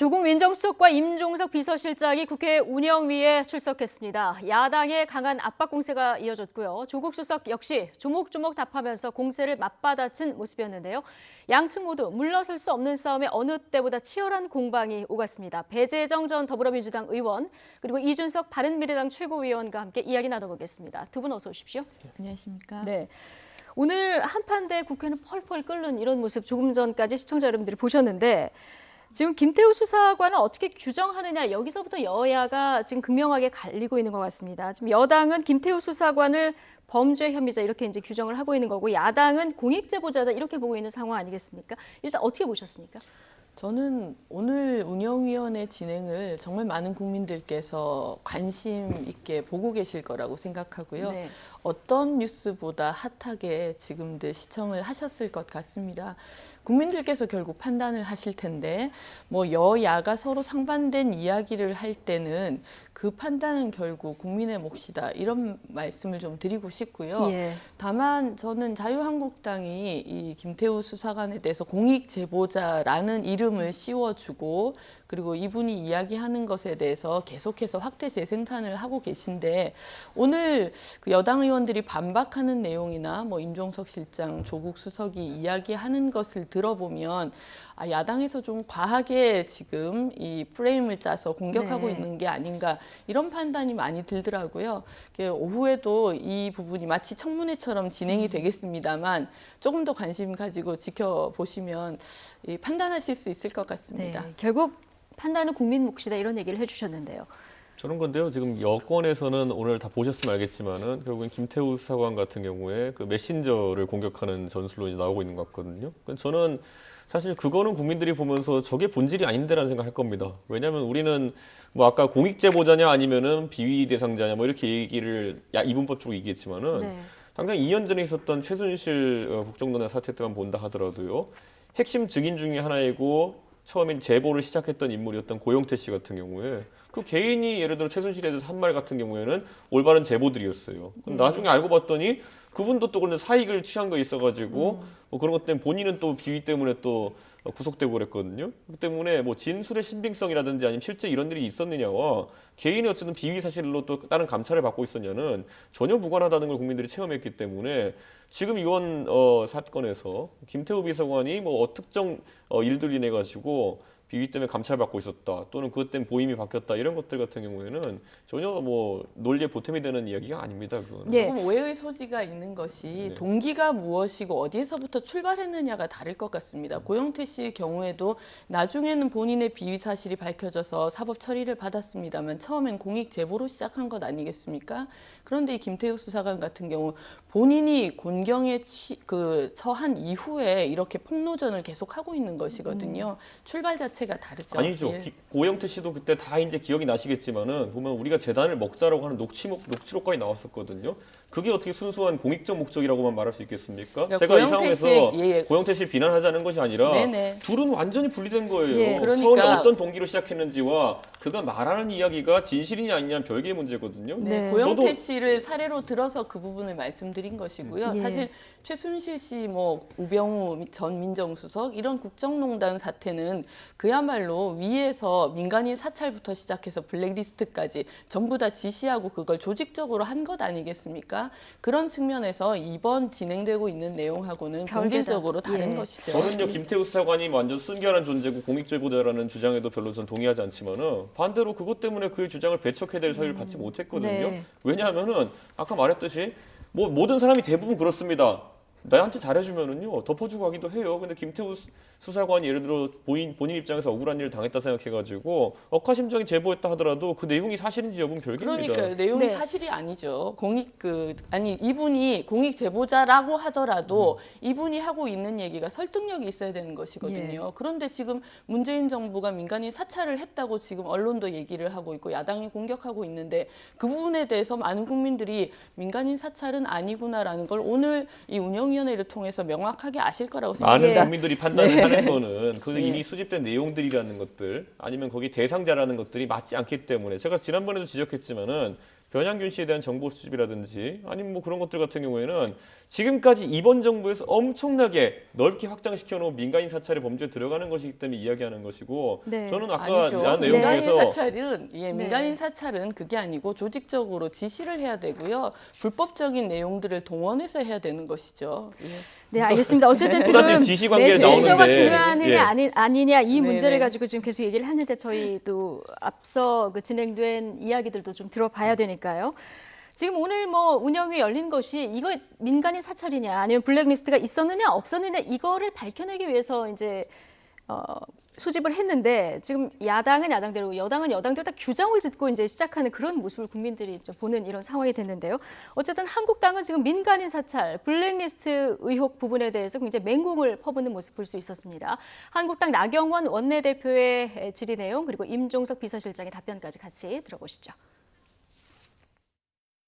조국 민정수석과 임종석 비서실장이 국회 운영위에 출석했습니다. 야당의 강한 압박 공세가 이어졌고요. 조국 수석 역시 조목조목 답하면서 공세를 맞받아친 모습이었는데요. 양측 모두 물러설 수 없는 싸움에 어느 때보다 치열한 공방이 오갔습니다. 배재정 전 더불어민주당 의원 그리고 이준석 바른미래당 최고위원과 함께 이야기 나눠보겠습니다. 두 분 어서 오십시오. 안녕하십니까. 네. 오늘 한판대 국회는 펄펄 끓는 이런 모습 조금 전까지 시청자 여러분들이 보셨는데 지금 김태우 수사관을 어떻게 규정하느냐 여기서부터 여야가 지금 극명하게 갈리고 있는 것 같습니다. 지금 여당은 김태우 수사관을 범죄 혐의자 이렇게 이제 규정을 하고 있는 거고 야당은 공익제보자다 이렇게 보고 있는 상황 아니겠습니까? 일단 어떻게 보셨습니까? 저는 오늘 운영위원회 진행을 정말 많은 국민들께서 관심 있게 보고 계실 거라고 생각하고요. 네. 어떤 뉴스보다 핫하게 지금들 시청을 하셨을 것 같습니다. 국민들께서 결국 판단을 하실 텐데 뭐 여야가 서로 상반된 이야기를 할 때는 그 판단은 결국 국민의 몫이다 이런 말씀을 좀 드리고 싶고요. 예. 다만 저는 자유한국당이 이 김태우 수사관에 대해서 공익제보자라는 이름을 씌워주고 그리고 이분이 이야기하는 것에 대해서 계속해서 확대 재생산을 하고 계신데 오늘 그 여당 의원들이 반박하는 내용이나 뭐 임종석 실장, 조국 수석이 이야기하는 것을 들어보면 야당에서 좀 과하게 지금 이 프레임을 짜서 공격하고 네. 있는 게 아닌가 이런 판단이 많이 들더라고요. 오후에도 이 부분이 마치 청문회처럼 진행이 되겠습니다만 조금 더 관심 가지고 지켜보시면 판단하실 수 있을 것 같습니다. 네. 결국 판단은 국민 몫이다 이런 얘기를 해주셨는데요. 저런 건데요. 지금 여권에서는 오늘 다 보셨으면 알겠지만은 결국엔 김태우 수사관 같은 경우에 그 메신저를 공격하는 전술로 이제 나오고 있는 것 같거든요. 저는 사실 그거는 국민들이 보면서 저게 본질이 아닌데라는 생각할 겁니다. 왜냐하면 우리는 뭐 아까 공익제보자냐 아니면은 비위 대상자냐 뭐 이렇게 얘기를 이분법적으로 얘기했지만은 네. 당장 2년 전에 있었던 최순실 국정농단 사태 때만 본다 하더라도요. 핵심 증인 중에 하나이고 처음엔 제보를 시작했던 인물이었던 고영태 씨 같은 경우에 그 개인이 예를 들어 최순실에 대해서 한 말 같은 경우에는 올바른 제보들이었어요. 나중에 알고 봤더니 그분도 또 그런 사익을 취한 거 있어가지고 뭐 그런 것 때문에 본인은 또 비위 때문에 또 구속되고 그랬거든요. 그 때문에 뭐 진술의 신빙성이라든지 아니면 실제 이런 일이 있었느냐와 개인이 어쨌든 비위 사실로 또 다른 감찰을 받고 있었냐는 전혀 무관하다는 걸 국민들이 체험했기 때문에 지금 이번 사건에서 김태우 비서관이 뭐 특정 일들로 인해 가지고 비위 때문에 감찰받고 있었다 또는 그것 때문에 보임이 바뀌었다 이런 것들 같은 경우에는 전혀 뭐 논리에 보탬이 되는 이야기가 아닙니다. 그거는. 예. 조금 오해의 소지가 있는 것이 네. 동기가 무엇이고 어디에서부터 출발했느냐가 다를 것 같습니다. 고영태 씨의 경우에도 나중에는 본인의 비위 사실이 밝혀져서 사법 처리를 받았습니다만 처음엔 공익 제보로 시작한 것 아니겠습니까? 그런데 이 김태우 수사관 같은 경우 본인이 곤경에 처한 이후에 이렇게 폭로전을 계속하고 있는 것이거든요. 출발 자체가 다르죠. 아니죠. 예. 고영태 씨도 그때 다 이제 기억이 나시겠지만은 보면 우리가 재단을 먹자라고 하는 녹취록까지 나왔었거든요. 그게 어떻게 순수한 공익적 목적이라고만 말할 수 있겠습니까? 그러니까 제가 이 고영태 상황에서 씨, 고영태 씨를 비난하자는 것이 아니라 네네. 둘은 완전히 분리된 거예요. 예, 그러니까. 처음에 어떤 동기로 시작했는지와 그가 말하는 이야기가 진실이냐 아니냐는 별개의 문제거든요. 네. 고영태 저도- 씨를 사례로 들어서 그 부분을 말씀드린 것이고요. 예. 사실 최순실 씨, 뭐 우병우 전 민정수석 이런 국정농단 사태는 그야말로 위에서 민간인 사찰부터 시작해서 블랙리스트까지 전부 다 지시하고 그걸 조직적으로 한 것 아니겠습니까? 그런 측면에서 이번 진행되고 있는 내용하고는 별개다. 본질적으로 다른 예. 것이죠. 저는요 김태우 수사관이 완전 순결한 존재고 공익제보자라는 주장에도 별로 전 동의하지 않지만은 반대로 그것 때문에 그 주장을 배척해야 될 사유를 받지 못했거든요. 네. 왜냐하면은 아까 말했듯이 뭐 모든 사람이 대부분 그렇습니다. 나한테 잘해주면은요 덮어주고 하기도 해요. 근데 김태우 수사관이 예를 들어 본인 입장에서 억울한 일을 당했다 생각해가지고 억하심정이 제보했다 하더라도 그 내용이 사실인지 여부는 별개입니다. 그러니까 내용이 네. 사실이 아니죠. 이분이 공익 제보자라고 하더라도 이분이 하고 있는 얘기가 설득력이 있어야 되는 것이거든요. 예. 그런데 지금 문재인 정부가 민간인 사찰을 했다고 지금 언론도 얘기를 하고 있고 야당이 공격하고 있는데 그 부분에 대해서 많은 국민들이 민간인 사찰은 아니구나라는 걸 오늘 이 운영위원회를 통해서 명확하게 아실 거라고 많은 생각합니다. 국민들이 판단을 하는 거는 그 네. 이미 수집된 내용들이라는 것들 아니면 거기 대상자라는 것들이 맞지 않기 때문에 제가 지난번에도 지적했지만은 변양균 씨에 대한 정보 수집이라든지 아니면 뭐 그런 것들 같은 경우에는 지금까지 이번 정부에서 엄청나게 넓게 확장시켜 놓은 민간인 사찰의 범죄에 들어가는 것이기 때문에 이야기하는 것이고 네. 저는 아까 아니죠. 난 내용 민간인 중에서 사찰은 민간인 사찰은 그게 아니고 조직적으로 지시를 해야 되고요. 불법적인 내용들을 동원해서 해야 되는 것이죠. 예. 네, 알겠습니다. 어쨌든 또다시 지금 지시 관계에 메시저가 나오는데, 중요하느냐 예. 아니냐 이 문제를 네네. 가지고 지금 계속 얘기를 하는데 저희도 앞서 그 진행된 이야기들도 좀 들어봐야 되니까요. 지금 오늘 뭐 운영위 열린 것이 이거 민간인 사찰이냐 아니면 블랙리스트가 있었느냐 없었느냐 이거를 밝혀내기 위해서 이제 수집을 했는데 지금 야당은 야당대로 여당은 여당대로 딱 규정을 짓고 이제 시작하는 그런 모습을 국민들이 좀 보는 이런 상황이 됐는데요. 어쨌든 한국당은 지금 민간인 사찰, 블랙리스트 의혹 부분에 대해서 굉장히 맹공을 퍼붓는 모습 볼 수 있었습니다. 한국당 나경원 원내대표의 질의 내용 그리고 임종석 비서실장의 답변까지 같이 들어보시죠.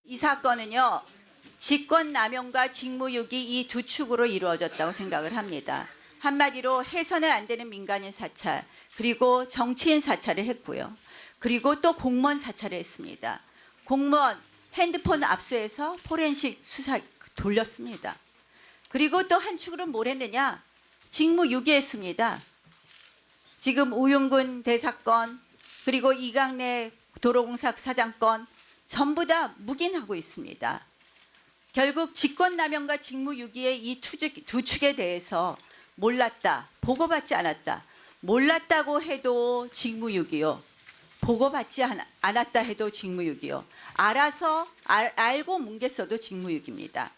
이 사건은요, 직권남용과 직무유기 이 두 축으로 이루어졌다고 생각을 합니다. 한마디로 해서는 안 되는 민간인 사찰, 그리고 정치인 사찰을 했고요. 그리고 또 공무원 사찰을 했습니다. 공무원 핸드폰 압수해서 포렌식 수사 돌렸습니다. 그리고 또 한 축으로 뭘 했느냐? 직무유기했습니다. 지금 우윤근 대사건, 그리고 이강래 도로공사 사장건 전부 다 묵인하고 있습니다. 결국 직권남용과 직무유기의 이 두 축에 대해서 몰랐다, 보고받지 않았다. 몰랐다고 해도 직무유기요. 보고받지 않았다 해도 직무유기요. 알고 뭉갰어도 직무유기입니다.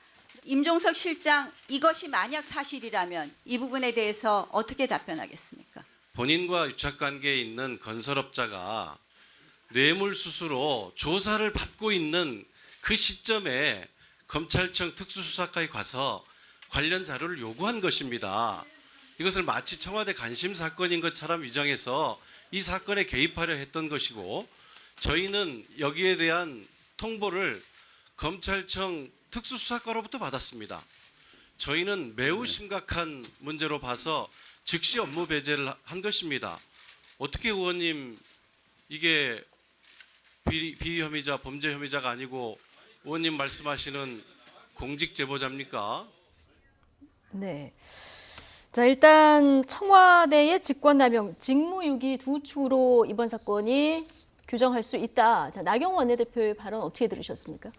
임종석 실장, 이것이 만약 사실이라면 이 부분에 대해서 어떻게 답변하겠습니까? 본인과 유착관계에 있는 건설업자가 뇌물수수로 조사를 받고 있는 그 시점에 검찰청 특수수사과에 가서 관련 자료를 요구한 것입니다. 이것을 마치 청와대 관심 사건인 것처럼 위장해서 이 사건에 개입하려 했던 것이고, 저희는 여기에 대한 통보를 검찰청 특수수사과로부터 받았습니다. 저희는 매우 심각한 문제로 봐서 즉시 업무 배제를 한 것입니다. 어떻게 의원님, 이게 비혐의자, 범죄 혐의자가 아니고 의원님 말씀하시는 공직 제보자입니까? 네. 자, 일단 청와대의 직권남용, 직무유기 두 축으로 이번 사건이 규정할 수 있다. 자, 나경원 원내대표의 발언 어떻게 들으셨습니까?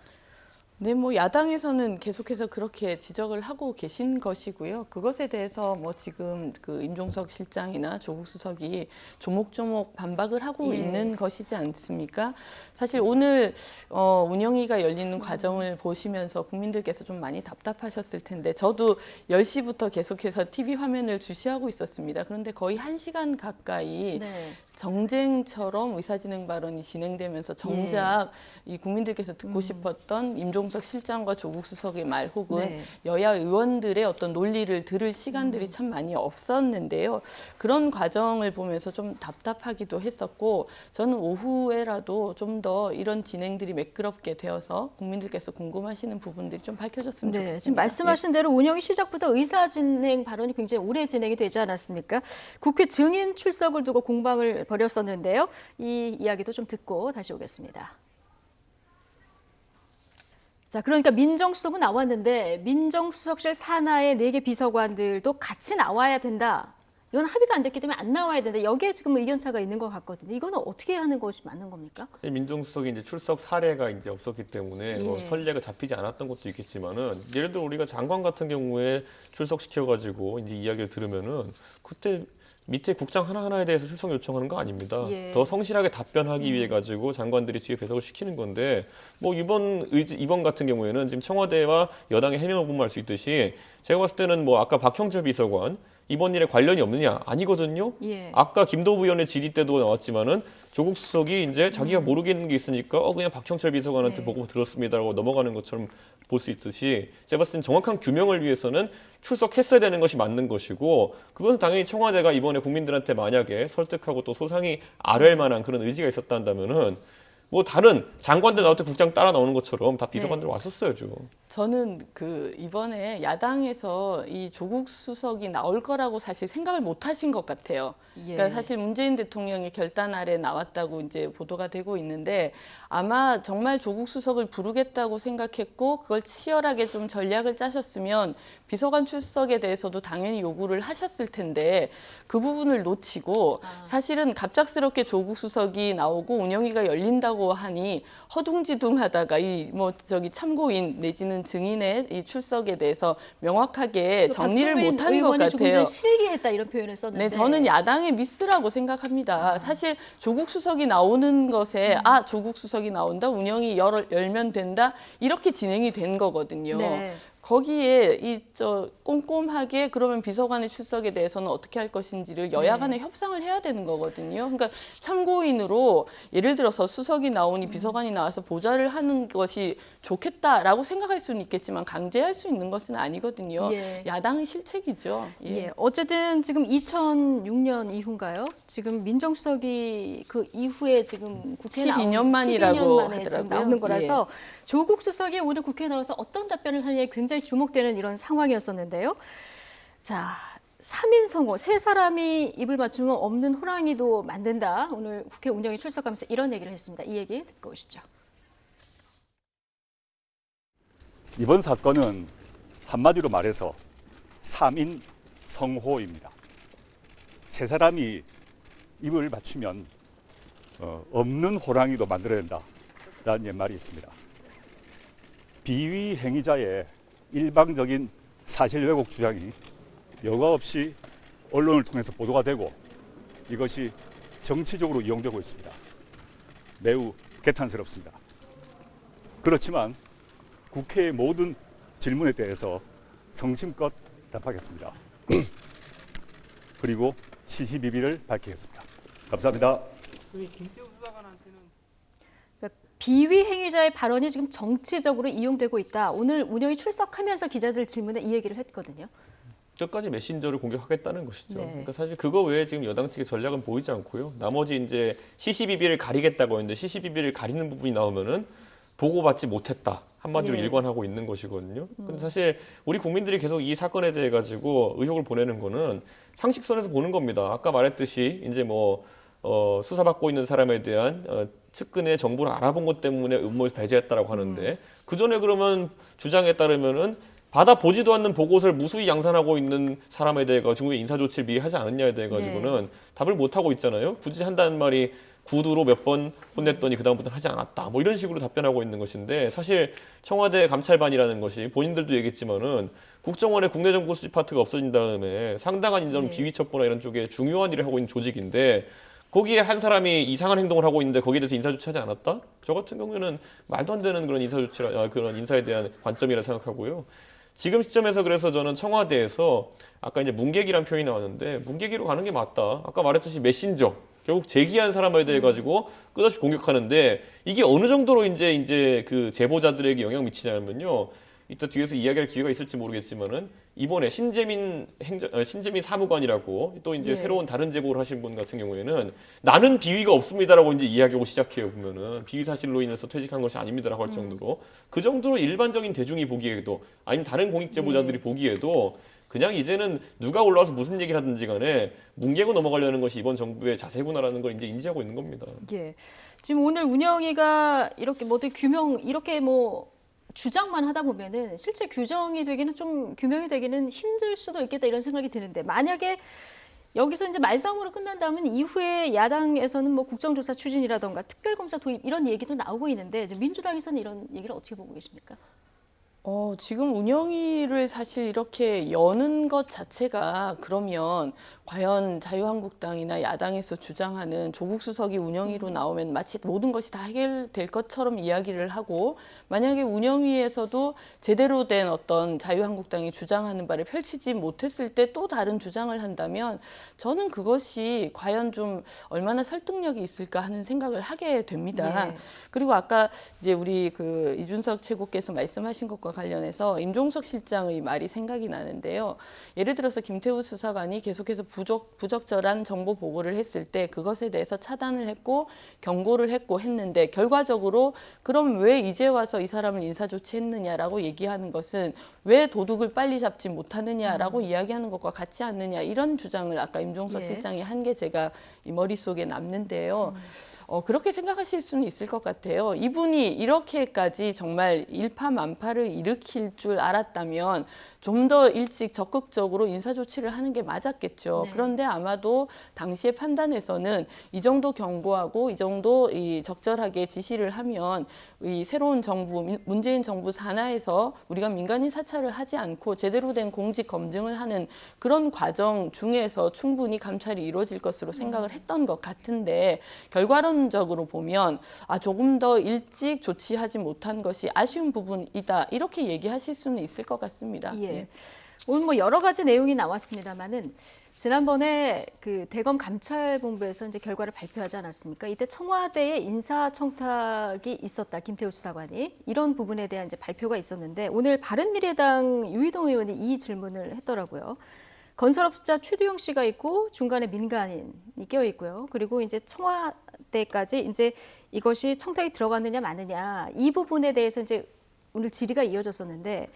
네, 뭐 야당에서는 계속해서 그렇게 지적을 하고 계신 것이고요. 그것에 대해서 뭐 지금 그 임종석 실장이나 조국 수석이 조목조목 반박을 하고 있는 것이지 않습니까? 사실 오늘 운영위가 열리는 과정을 보시면서 국민들께서 좀 많이 답답하셨을 텐데 저도 10시부터 계속해서 TV 화면을 주시하고 있었습니다. 그런데 거의 1시간 가까이 네. 정쟁처럼 의사진행 발언이 진행되면서 정작 이 국민들께서 듣고 싶었던 임종석 실장과 조국 수석의 말 혹은 네. 여야 의원들의 어떤 논리를 들을 시간들이 참 많이 없었는데요. 그런 과정을 보면서 좀 답답하기도 했었고 저는 오후에라도 좀 더 이런 진행들이 매끄럽게 되어서 국민들께서 궁금하시는 부분들이 좀 밝혀졌으면 네, 좋겠습니다. 지금 말씀하신 대로 운영이 시작부터 의사진행 발언이 굉장히 오래 진행이 되지 않았습니까? 국회 증인 출석을 두고 공방을 벌였었는데요. 이 이야기도 좀 듣고 다시 오겠습니다. 자, 그러니까 민정수석은 나왔는데 민정수석실 산하의 4개 비서관들도 같이 나와야 된다. 이건 합의가 안 됐기 때문에 안 나와야 된다. 여기에 지금 의견차가 있는 것 같거든요. 이거는 어떻게 하는 것이 맞는 겁니까? 민정수석이 이제 출석 사례가 이제 없었기 때문에 뭐 선례가 잡히지 않았던 것도 있겠지만은 예를 들어 우리가 장관 같은 경우에 출석시켜가지고 이제 이야기를 들으면은 그때 밑에 국장 하나하나에 대해서 출석 요청하는 거 아닙니다. 예. 더 성실하게 답변하기 위해 가지고 장관들이 뒤에 배석을 시키는 건데 뭐 이번 같은 경우에는 지금 청와대와 여당의 해명을 보면 알 수 있듯이 제가 봤을 때는 뭐 아까 박형철 비서관 이번 일에 관련이 없느냐? 아니거든요. 예. 아까 김도부 의원의 질의 때도 나왔지만은 조국 수석이 이제 자기가 모르겠는 게 있으니까 그냥 박형철 비서관한테 네. 보고 들었습니다라고 넘어가는 것처럼 볼 수 있듯이 제가 봤을 땐 정확한 규명을 위해서는 출석했어야 되는 것이 맞는 것이고 그것은 당연히 청와대가 이번에 국민들한테 만약에 설득하고 또 소상히 아뢰할 만한 그런 의지가 있었다 한다면은 뭐 다른 장관들 나올 때 국장 따라 나오는 것처럼 다 비서관들 왔었어야죠. 저는 이번에 야당에서 이 조국 수석이 나올 거라고 사실 생각을 못 하신 것 같아요. 그러니까 사실 문재인 대통령이 결단 아래 나왔다고 이제 보도가 되고 있는데 아마 정말 조국 수석을 부르겠다고 생각했고 그걸 치열하게 좀 전략을 짜셨으면 비서관 출석에 대해서도 당연히 요구를 하셨을 텐데 그 부분을 놓치고 사실은 갑작스럽게 조국 수석이 나오고 운영위가 열린다고 하니 허둥지둥하다가 참고인 내지는 증인의 이 출석에 대해서 명확하게 정리를 못한 것 같아요. 조금 전에 실기했다 이런 표현을 썼는데. 네, 저는 야당의 미스라고 생각합니다. 사실 조국 수석이 나오는 것에 조국 수석이 나온다, 운영이 열면 된다 이렇게 진행이 된 거거든요. 네. 거기에 꼼꼼하게 그러면 비서관의 출석에 대해서는 어떻게 할 것인지를 여야 간에 협상을 해야 되는 거거든요. 그러니까 참고인으로 예를 들어서 수석이 나오니 비서관이 나와서 보좌를 하는 것이 좋겠다라고 생각할 수는 있겠지만 강제할 수 있는 것은 아니거든요. 예. 야당의 실책이죠. 예. 어쨌든 지금 2006년 이후인가요? 지금 민정수석이 그 이후에 지금 국회에 12년 만이라고 12년 만에 지금 하더라고요. 나오는 거라서 조국 수석이 오늘 국회에 나와서 어떤 답변을 하느냐에 굉장히 주목되는 이런 상황이었었는데요. 자, 3인 성호, 세 사람이 입을 맞추면 없는 호랑이도 만든다. 오늘 국회 운영에 출석하면서 이런 얘기를 했습니다. 이 얘기 듣고 오시죠. 이번 사건은 한마디로 말해서 3인 성호입니다. 세 사람이 입을 맞추면 없는 호랑이도 만들어낸다라는 옛말이 있습니다. 비위 행위자의 일방적인 사실 왜곡 주장이 여과 없이 언론을 통해서 보도가 되고 이것이 정치적으로 이용되고 있습니다. 매우 개탄스럽습니다. 그렇지만 국회의 모든 질문에 대해서 성심껏 답하겠습니다. 그리고 시시비비를 밝히겠습니다. 감사합니다. 비위 행위자의 발언이 지금 정치적으로 이용되고 있다. 오늘 운영이 출석하면서 기자들 질문에 이 얘기를 했거든요. 끝까지 메신저를 공격하겠다는 것이죠. 네. 그러니까 사실 그거 외에 지금 여당 측의 전략은 보이지 않고요. 나머지 이제 시시비비를 가리겠다고 했는데 시시비비를 가리는 부분이 나오면은 보고받지 못했다. 한마디로 예. 일관하고 있는 것이거든요. 근데 사실 우리 국민들이 계속 이 사건에 대해 가지고 의혹을 보내는 거는 상식선에서 보는 겁니다. 아까 말했듯이 이제 수사받고 있는 사람에 대한 측근의 정보를 알아본 것 때문에 음모에서 배제했다라고 하는데 그 전에 그러면 주장에 따르면은 받아보지도 않는 보고서를 무수히 양산하고 있는 사람에 대해 가지고 인사 조치를 미리 하지 않았냐에 대해 가지고는 답을 못 하고 있잖아요. 굳이 한다는 말이 구두로 몇 번 혼냈더니 그다음부터는 하지 않았다. 뭐 이런 식으로 답변하고 있는 것인데 사실 청와대 감찰반이라는 것이 본인들도 얘기했지만은 국정원의 국내 정보 수집 파트가 없어진 다음에 상당한 이런 비위 첩보나 이런 쪽에 중요한 일을 하고 있는 조직인데 거기에 한 사람이 이상한 행동을 하고 있는데 거기에 대해서 인사 조치하지 않았다? 저 같은 경우에는 말도 안 되는 그런 그런 인사에 대한 관점이라 생각하고요. 지금 시점에서 그래서 저는 청와대에서 아까 이제 문계기란 표현이 나왔는데 문계기로 가는 게 맞다. 아까 말했듯이 메신저. 결국 제기한 사람에 대해 가지고 끝없이 공격하는데 이게 어느 정도로 이제 그 제보자들에게 영향 미치냐면요. 이따 뒤에서 이야기할 기회가 있을지 모르겠지만은 이번에 신재민 사무관이라고 또 이제 새로운 다른 제보를 하신 분 같은 경우에는 나는 비위가 없습니다라고 이제 이야기하고 시작해요. 보면은 비위 사실로 인해서 퇴직한 것이 아닙니다라고 할 정도로 그 정도로 일반적인 대중이 보기에도 아니면 다른 공익 제보자들이 보기에도 그냥 이제는 누가 올라와서 무슨 얘기를 하든지 간에 뭉개고 넘어가려는 것이 이번 정부의 자세구나라는 걸 이제 인지하고 있는 겁니다. 예. 지금 오늘 운영위가 이렇게 주장만 하다 보면은 실제 규정이 되기는 좀 규명이 되기는 힘들 수도 있겠다 이런 생각이 드는데 만약에 여기서 이제 말싸움으로 끝난다면 이후에 야당에서는 국정조사 추진이라던가 특별검사 도입 이런 얘기도 나오고 있는데 민주당에서는 이런 얘기를 어떻게 보고 계십니까? 지금 운영위를 사실 이렇게 여는 것 자체가 그러면 과연 자유한국당이나 야당에서 주장하는 조국 수석이 운영위로 나오면 마치 모든 것이 다 해결될 것처럼 이야기를 하고 만약에 운영위에서도 제대로 된 어떤 자유한국당이 주장하는 바를 펼치지 못했을 때 또 다른 주장을 한다면 저는 그것이 과연 좀 얼마나 설득력이 있을까 하는 생각을 하게 됩니다. 예. 그리고 아까 이제 우리 이준석 최고께서 말씀하신 것과 관련해서 임종석 실장의 말이 생각이 나는데요. 예를 들어서 김태우 수사관이 계속해서 부적절한 정보 보고를 했을 때 그것에 대해서 차단을 했고 경고를 했고 했는데 결과적으로 그럼 왜 이제 와서 이 사람을 인사조치했느냐라고 얘기하는 것은 왜 도둑을 빨리 잡지 못하느냐라고 이야기하는 것과 같지 않느냐 이런 주장을 아까 임종석 예. 실장이 한 게 제가 이 머릿속에 남는데요. 그렇게 생각하실 수는 있을 것 같아요. 이분이 이렇게까지 정말 일파만파를 일으킬 줄 알았다면 좀 더 일찍 적극적으로 인사조치를 하는 게 맞았겠죠. 네. 그런데 아마도 당시의 판단에서는 이 정도 경고하고 이 정도 적절하게 지시를 하면 이 새로운 정부, 문재인 정부 산하에서 우리가 민간인 사찰을 하지 않고 제대로 된 공직 검증을 하는 그런 과정 중에서 충분히 감찰이 이루어질 것으로 생각을 했던 것 같은데 결과론적으로 보면 조금 더 일찍 조치하지 못한 것이 아쉬운 부분이다. 이렇게 얘기하실 수는 있을 것 같습니다. 예. 오늘 뭐 여러 가지 내용이 나왔습니다만은 지난번에 그 대검 감찰본부에서 이제 결과를 발표하지 않았습니까? 이때 청와대에 인사청탁이 있었다, 김태우 수사관이 이런 부분에 대한 이제 발표가 있었는데 오늘 바른미래당 유희동 의원이 이 질문을 했더라고요. 건설업자 최두영 씨가 있고 중간에 민간인이 껴 있고요. 그리고 이제 청와대까지 이제 이것이 청탁이 들어갔느냐 마느냐 이 부분에 대해서 이제 오늘 질의가 이어졌었는데.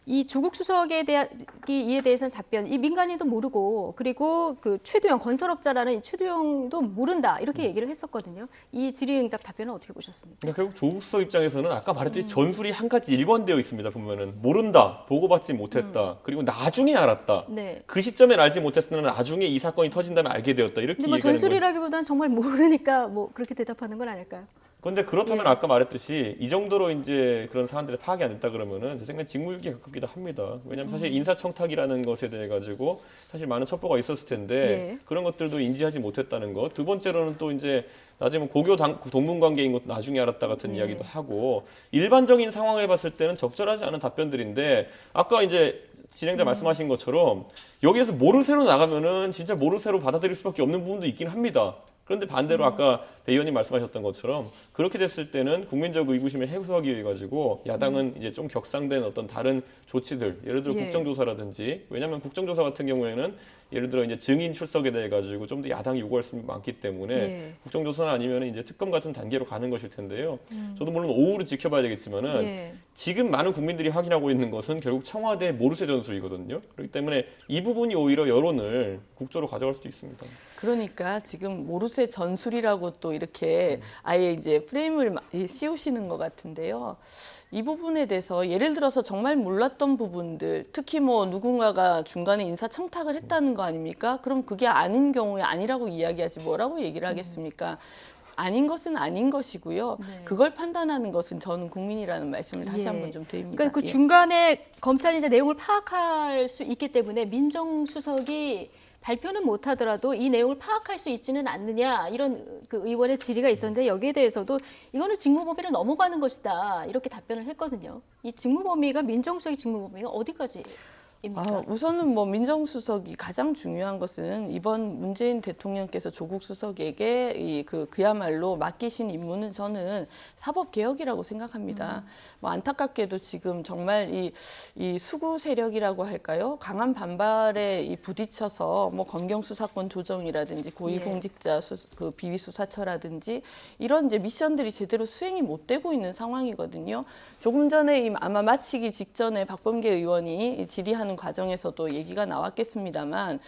이 조국 수석에 대한 이에 대해서는 답변, 이 민간인도 모르고 그리고 그 최두영 건설업자라는 이 최두영도 모른다 이렇게 얘기를 했었거든요. 이 질의응답 답변은 어떻게 보셨습니까? 그러니까 결국 조국 수석 입장에서는 아까 말했듯이 전술이 한 가지 일관되어 있습니다. 보면은 모른다, 보고받지 못했다, 그리고 나중에 알았다. 네. 그 시점엔 알지 못했으나 나중에 이 사건이 터진 다음에 알게 되었다. 이렇게 근데 뭐 얘기하는 거예요. 전술이라기보다는 정말 모르니까 뭐 그렇게 대답하는 건 아닐까요? 그런데 그렇다면 예. 아까 말했듯이 이 정도로 이제 그런 사안들이 파악이 안 됐다 그러면은 제 생각엔 직무유기에 가깝기도 합니다. 왜냐하면 사실 인사청탁이라는 것에 대해 가지고 사실 많은 첩보가 있었을 텐데 예. 그런 것들도 인지하지 못했다는 것. 두 번째로는 또 이제 나중에 뭐 고교 동문 관계인 것도 나중에 알았다 같은 예. 이야기도 하고 일반적인 상황을 봤을 때는 적절하지 않은 답변들인데 아까 이제 진행자 말씀하신 것처럼 여기에서 모르쇠로 나가면은 진짜 모르쇠로 받아들일 수밖에 없는 부분도 있긴 합니다. 그런데 반대로 아까 배 의원님 말씀하셨던 것처럼 그렇게 됐을 때는 국민적 의구심을 해소하기 위해 가지고 야당은 이제 좀 격상된 어떤 다른 조치들, 예를 들어 예. 국정조사라든지, 왜냐하면 국정조사 같은 경우에는 예를 들어 이제 증인 출석에 대해 가지고 좀 더 야당이 요구할 수 많기 때문에 예. 국정조사는 아니면 이제 특검 같은 단계로 가는 것일 텐데요. 저도 물론 오후를 지켜봐야 되겠지만은 예. 지금 많은 국민들이 확인하고 있는 것은 결국 청와대 모르쇠 전술이거든요. 그렇기 때문에 이 부분이 오히려 여론을 국조로 가져갈 수도 있습니다. 그러니까 지금 모르쇠 전술이라고 또 이렇게 아예 이제 프레임을 씌우시는 것 같은데요. 이 부분에 대해서 예를 들어서 정말 몰랐던 부분들, 특히 뭐 누군가가 중간에 인사청탁을 했다는 거 아닙니까? 그럼 그게 아닌 경우에 아니라고 이야기하지 뭐라고 얘기를 하겠습니까? 아닌 것은 아닌 것이고요. 네. 그걸 판단하는 것은 저는 국민이라는 말씀을 다시 예. 한번 좀 드립니다. 그러니까 그 예. 중간에 검찰이 이제 내용을 파악할 수 있기 때문에 민정수석이 발표는 못하더라도 이 내용을 파악할 수 있지는 않느냐 이런 그 의원의 질의가 있었는데 여기에 대해서도 이거는 직무범위를 넘어가는 것이다 이렇게 답변을 했거든요. 이 직무범위가 민정수석의 직무범위가 어디까지입니까? 우선은 뭐 민정수석이 가장 중요한 것은 이번 문재인 대통령께서 조국 수석에게 그야말로 맡기신 임무는 저는 사법개혁이라고 생각합니다. 뭐 안타깝게도 지금 정말 이 수구 세력이라고 할까요? 강한 반발에 부딪혀서 뭐 검경 수사권 조정이라든지 고위공직자 그 비위 수사처라든지 이런 이제 미션들이 제대로 수행이 못 되고 있는 상황이거든요. 조금 전에 아마 마치기 직전에 박범계 의원이 질의하는 과정에서도 얘기가 나왔겠습니다만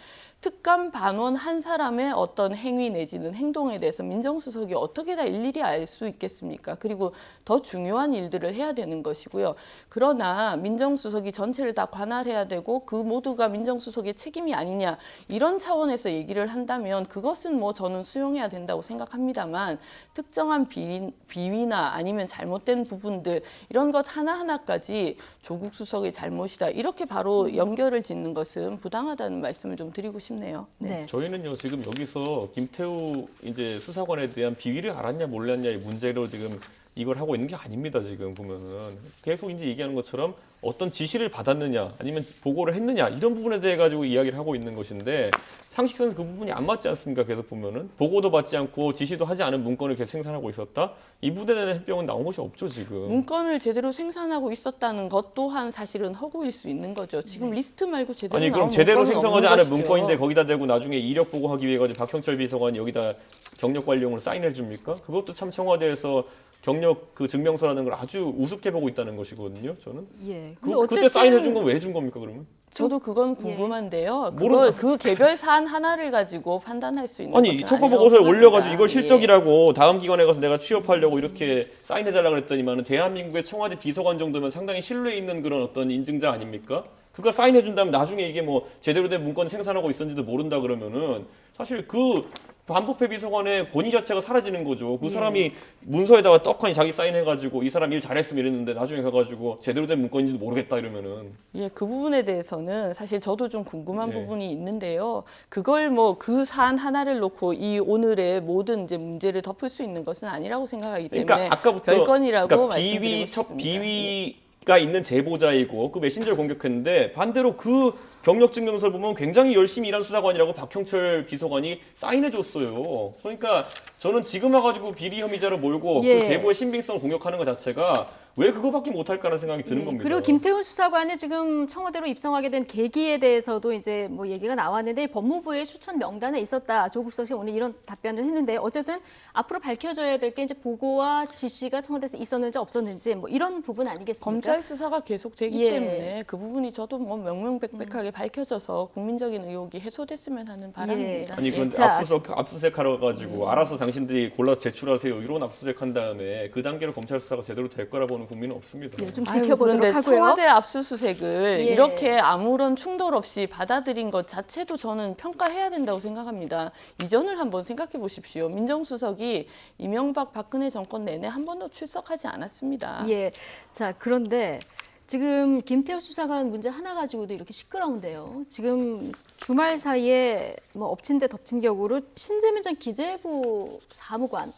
특감 반원 한 사람의 어떤 행위 내지는 행동에 대해서 민정수석이 어떻게 다 일일이 알 수 있겠습니까? 그리고 더 중요한 일들을 해야 되는 것이고요. 그러나 민정수석이 전체를 다 관할해야 되고 그 모두가 민정수석의 책임이 아니냐 이런 차원에서 얘기를 한다면 그것은 뭐 저는 수용해야 된다고 생각합니다만 특정한 비위나 아니면 잘못된 부분들 이런 것 하나하나까지 조국 수석의 잘못이다 이렇게 바로 연결을 짓는 것은 부당하다는 말씀을 좀 드리고 싶습니다. 네. 저희는요 지금 여기서 김태우 이제 수사관에 대한 비위를 알았냐 몰랐냐의 문제로 지금 이걸 하고 있는 게 아닙니다. 지금 보면은 계속 이제 얘기하는 것처럼 어떤 지시를 받았느냐 아니면 보고를 했느냐 이런 부분에 대해 가지고 이야기를 하고 있는 것인데 상식선에서 그 부분이 안 맞지 않습니까? 계속 보면은 보고도 받지 않고 지시도 하지 않은 문건을 계속 생산하고 있었다. 이 부분에 대한 해명은 나온 것이 없죠 지금. 문건을 제대로 생산하고 있었다는 것 또한 사실은 허구일 수 있는 거죠. 지금 리스트 말고 제대로 아니 그럼 나온 제대로 문건은 생성하지 없는 않은 것이죠. 문건인데 거기다 대고 나중에 이력 보고하기 위해 가지고 박형철 비서관이 여기다 경력 관리용으로 사인해 줍니까? 그것도 참 청와대에서 경력 그 증명서라는 걸 아주 우습게 보고 있다는 것이거든요. 저는 예. 그때 사인해 준 건 왜 준 겁니까 그러면? 저도 그건 궁금한데요. 모르- 그 개별 사안 하나를 가지고 판단할 수 있는 아니 것은 첩보 아니라고 보고서를 생각합니다. 올려가지고 이걸 실적이라고 다음 기관에 가서 내가 취업하려고 이렇게 사인해달라 그랬더니만은 대한민국의 청와대 비서관 정도면 상당히 신뢰 있는 그런 어떤 인증자 아닙니까? 그가 사인해준다면 나중에 이게 뭐 제대로 된 문건 생산하고 있었는지도 모른다 그러면은 사실 그 반부패 비서관의 권위 자체가 사라지는 거죠. 그 사람이 문서에다가 떡하니 자기 사인해가지고 이 사람 일 잘했으면 이랬는데 나중에 가가지고 제대로 된 문건인지도 모르겠다 이러면은 예, 그 부분에 대해서는 사실 저도 좀 궁금한 예. 부분이 있는데요. 그걸 뭐 그 사안 하나를 놓고 이 오늘의 모든 이제 문제를 덮을 수 있는 것은 아니라고 생각하기 때문에 그러니까 아까부터 별건이라고 그러니까 말씀드리고 싶습니다. 비위가 있는 제보자이고 그 메신저를 공격했는데 반대로 그 경력 증명서를 보면 굉장히 열심히 일한 수사관이라고 박형철 비서관이 사인해 줬어요. 그러니까 저는 지금 와가지고 비리 혐의자를 몰고 예. 그 제보의 신빙성을 공격하는 것 자체가 왜 그거밖에 못할까라는 생각이 드는 예, 겁니다. 그리고 김태훈 수사관이 지금 청와대로 입성하게 된 계기에 대해서도 이제 뭐 얘기가 나왔는데 법무부의 추천 명단에 있었다. 조국 수석이 오늘 이런 답변을 했는데 어쨌든 앞으로 밝혀져야 될 게 이제 보고와 지시가 청와대에서 있었는지 없었는지 뭐 이런 부분 아니겠습니까? 검찰 수사가 계속되기 예. 때문에 그 부분이 저도 뭐 명명백백하게 밝혀져서 국민적인 의혹이 해소됐으면 하는 바람입니다. 아니 예. 그런데 자, 압수수색하러 가지고 알아서 당신들이 골라서 제출하세요. 이런 압수수색한 다음에 그 단계로 검찰 수사가 제대로 될 거라 보는 국민은 없습니다. 예, 좀 아유, 지켜보도록 그런데 하고요. 청와대 압수수색을 예. 이렇게 아무런 충돌 없이 받아들인 것 자체도 저는 평가해야 된다고 생각합니다. 이전을 한번 생각해 보십시오. 민정수석이 이명박 박근혜 정권 내내 한 번도 출석하지 않았습니다. 예. 자, 그런데 지금 김태우 수사관 문제 하나 가지고도 이렇게 시끄러운데요. 지금 주말 사이에 뭐 엎친 데 덮친 격으로 신재민 전 기재부 사무관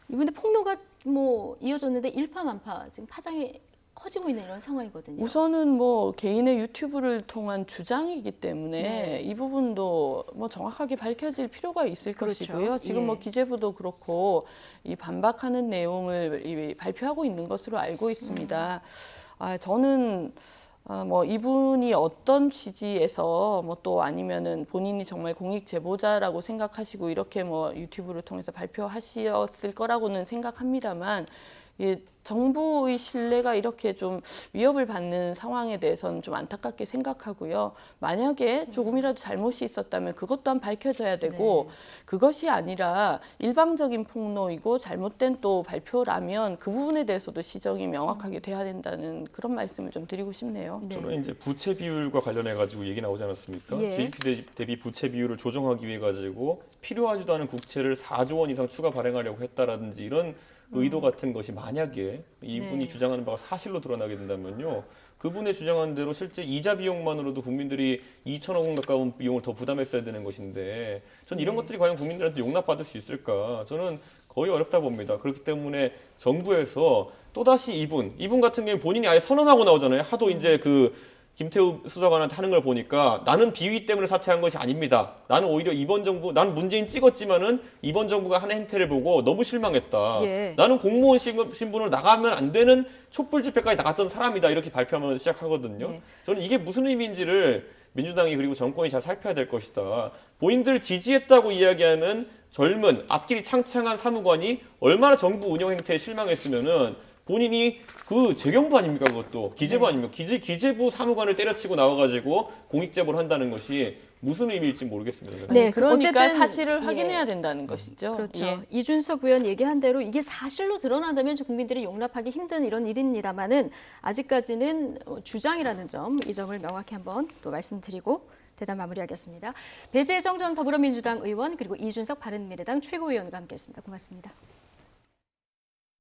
이분의 폭로가 뭐 이어졌는데 일파만파 지금 파장이 커지고 있는 이런 상황이거든요. 우선은 뭐 개인의 유튜브를 통한 주장이기 때문에 네. 이 부분도 뭐 정확하게 밝혀질 필요가 있을 그렇죠. 것이고요. 지금 예. 뭐 기재부도 그렇고 이 반박하는 내용을 발표하고 있는 것으로 알고 있습니다. 저는 뭐 이분이 어떤 취지에서 뭐 또 아니면은 본인이 정말 공익 제보자라고 생각하시고 이렇게 뭐 유튜브를 통해서 발표하셨을 거라고는 생각합니다만 예, 정부의 신뢰가 이렇게 좀 위협을 받는 상황에 대해서는 좀 안타깝게 생각하고요. 만약에 조금이라도 잘못이 있었다면 그것 또한 밝혀져야 되고 그것이 아니라 일방적인 폭로이고 잘못된 또 발표라면 그 부분에 대해서도 시정이 명확하게 돼야 된다는 그런 말씀을 좀 드리고 싶네요. 네. 저는 이제 부채 비율과 관련해 가지고 얘기 나오지 않았습니까? 예. GDP 대비 부채 비율을 조정하기 위해 가지고 필요하지도 않은 국채를 4조 원 이상 추가 발행하려고 했다라든지 이런 의도 같은 것이 만약에 이분이 네. 주장하는 바가 사실로 드러나게 된다면요. 그분의 주장한 대로 실제 이자 비용만으로도 국민들이 2천억 원 가까운 비용을 더 부담했어야 되는 것인데 전 이런 것들이 과연 국민들한테 용납받을 수 있을까? 저는 거의 어렵다 봅니다. 그렇기 때문에 정부에서 또다시 이분 같은 경우에 본인이 아예 선언하고 나오잖아요. 하도 이제 그 김태우 수사관한테 하는 걸 보니까 나는 비위 때문에 사퇴한 것이 아닙니다. 나는 오히려 이번 정부, 나는 문재인 찍었지만은 이번 정부가 하는 행태를 보고 너무 실망했다. 예. 나는 공무원 신분으로 나가면 안 되는 촛불 집회까지 나갔던 사람이다. 이렇게 발표하면 시작하거든요. 예. 저는 이게 무슨 의미인지를 민주당이 그리고 정권이 잘 살펴야 될 것이다. 본인들 지지했다고 이야기하는 젊은 앞길이 창창한 사무관이 얼마나 정부 운영 행태에 실망했으면은 본인이 그 재경부 아닙니까 그것도 기재부 아닙니까 기재부 사무관을 때려치고 나와가지고 공익제보를 한다는 것이 무슨 의미일지 모르겠습니다. 네, 그러니까 어쨌든, 사실을 예. 확인해야 된다는 것이죠. 그렇죠. 예. 이준석 의원 얘기한 대로 이게 사실로 드러난다면 국민들이 용납하기 힘든 이런 일입니다만은 아직까지는 주장이라는 점, 이 점을 명확히 한번 또 말씀드리고 대담 마무리하겠습니다. 배재정 전 더불어민주당 의원 그리고 이준석 바른미래당 최고위원과 함께했습니다. 고맙습니다.